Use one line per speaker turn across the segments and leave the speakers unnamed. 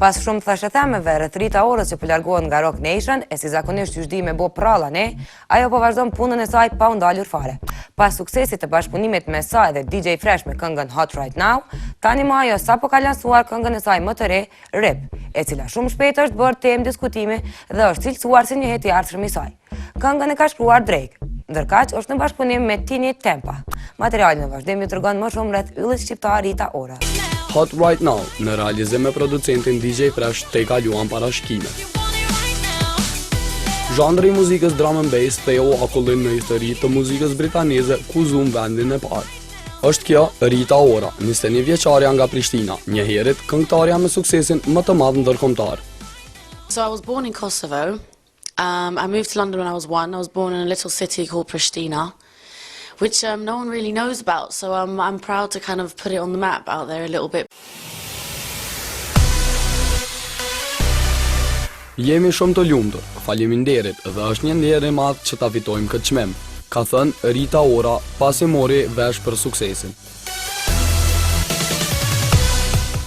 Pas shumë thashëthemeve rreth Rita Orës që po largohet nga Roc Nation, e si zakonisht që shdi me bo pralla ne, ajo po vazhdon punën e saj pa u ndalur fare. Pas suksesit të bashkëpunimit me saj dhe DJ Fresh me këngën Hot Right Now, tani më ajo sapo ka lansuar këngën e saj më të re, Rip, e cila shumë shpejt është bërë temë diskutimi dhe është cilësuar si një het i ardhshëm i saj. Këngën e ka shkruar Drake, ndërkaq është në bashkëpunim me Tini Tempa. Materialin në vazhdim ju tregon më shumë rreth yllit shqiptar Rita Ora.
Hot Right Now, në realizim me producentin DJ Fresh, te i kaluan parashikime. Zhandri i muzikës drum and bass theu akullin në histori të muzikës britaneze ku zum vendin e parë. Është kjo Rita Ora, 21 vjeçarja nga Prishtina, një herët këngëtarja me suksesin më të madh ndërkombëtar.
So I was born in Kosovo. I moved to London when I was 1. I was born in a little city called Pristina, which no one really knows about, so I'm proud to kind of put it on the map out there a little bit.
Jemi shumë të lumtur, faleminderit dhe është një ndjerë e madh që ta fitojmë këtë çmim, ka thënë Rita Ora pasi mori vesh për suksesin.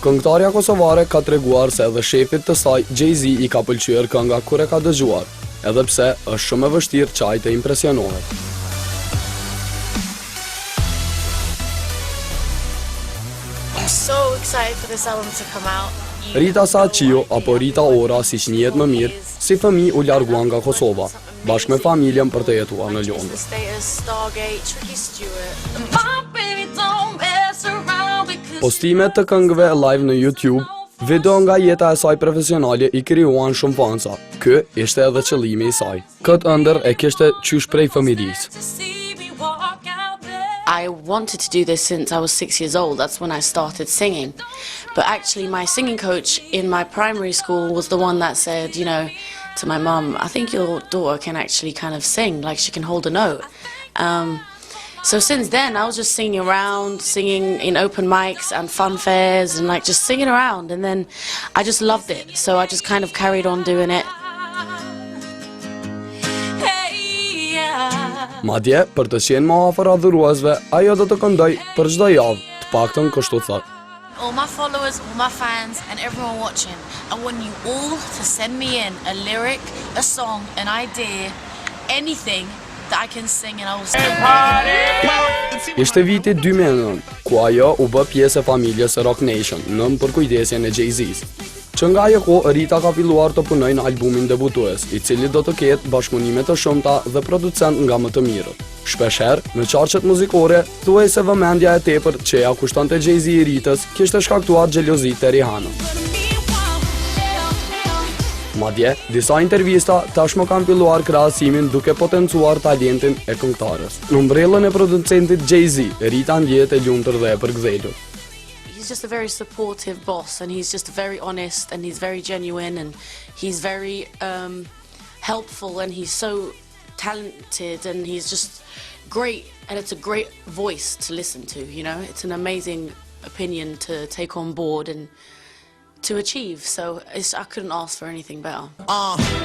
Këngëtarja kosovare ka treguar se edhe shefit të saj Jay-Z i ka pëlqyer kënga kur e ka dëgjuar, edhe pse është shumë e vështirë që ai të impresionohet.
I'm so excited for this album to come out.
Rita Saçio, apo Rita Ora siç njihet më mirë, si fëmijë u largua nga Kosova, bashkë me familjen për të jetuar në Londër. Postimet të këngëve live në YouTube, video nga jeta e saj profesionale i krijuan shumë fansa. Ky ishte edhe qëllimi i saj. Këtë ëndër e kishte qysh prej fëmirisë.
I wanted to do this since I was 6 years old. That's when I started singing. But actually my singing coach in my primary school was the one that said, you know, to my mum, I think your daughter can actually kind of sing, like she can hold a note. So since then I was just singing around, singing in open mics and fun fairs and like just singing around, and then I just loved it. So I just kind of carried on doing it.
Madje, për të qenë më afër adhuruesve, ajo do të këndoj për çdo javë, të paktën kështu thot.
All my followers, all my fans and everyone watching, I want you all to send me in a lyric, a song, an idea, anything that I can sing and I will sing.
Ishte viti 2009, ku ajo u bë pjesë e familjes Roc Nation, nën përkujdesjen e Jay-Z's. Që nga ajo kohë Rita ka filluar të punojë në albumin debutues, i cili do të ketë bashkëpunime të shumta dhe producent nga më të mirët. Shpeshherë, në qarqet muzikore, thuaj se vëmendja e tepërt që ja kushtonte Jay-Z i Ritës kishte shkaktuar xhelozi te Rihanna. Madje, disa intervista tashmë kanë filluar krahasimin duke potencuar talentin e këngëtarës. Në mbrellën e producentit Jay-Z, Rita ndjehet e lumtur dhe e përkthjelur.
He's just a very supportive boss, and he's just very honest, and he's very genuine, and he's very helpful, and he's so talented, and he's just great, and it's a great voice to listen to, you know? It's an amazing opinion to take on board and to achieve, so I couldn't ask for anything better.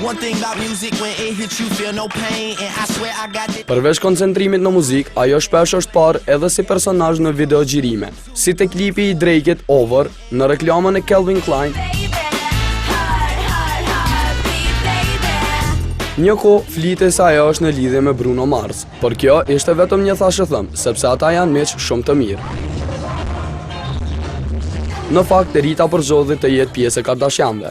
One thing about music, when it hits you feel no pain, and I swear I got it.
Përveç koncentrimit në muzikë, ajo shpesh është parë edhe si personazh në videogjirime, si te klipi i Drake-it Over, në reklamën e Calvin Klein. Një kohë flite se ajo është në lidhje me Bruno Mars, por kjo ishte vetëm një thashëthëm, sepse ata janë miq shumë të mirë. Në fakt, Rita përzodhi të jetë pjesë e Kardashianëve.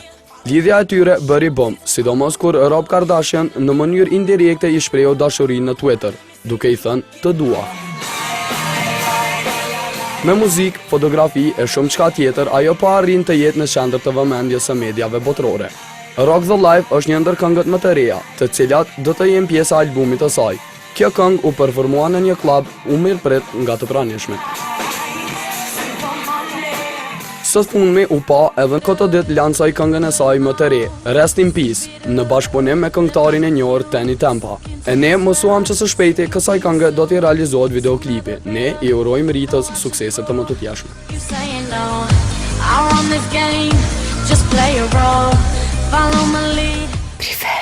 Lidhja e tyre bëri bëm, sidomos kur Rob Kardashian në mënyrë indirekte i shprehu dashurinë në Twitter, duke i thënë të dua. Me muzikë, fotografi e shumë çka tjetër, ajo po arrin të jetë në qendër të vëmendjes së mediave botërore. Rock the Life është një ndër këngët më të reja, të cilat do të jenë pjesë e albumit të saj. Kjo këngë u performua në një klub u mirëprit nga të pranishmit. Së fundmi u pa edhe në këtë ditë lancoi këngën e saj më të re, Rest in Peace, në bashkëpunim me këngëtarin e njohur Tini Tempa. E ne mësuam që së shpejti kësaj këngë do t'i realizohet videoklipi. Ne i urojmë Ritës suksese të më të tjeshme.
Privet.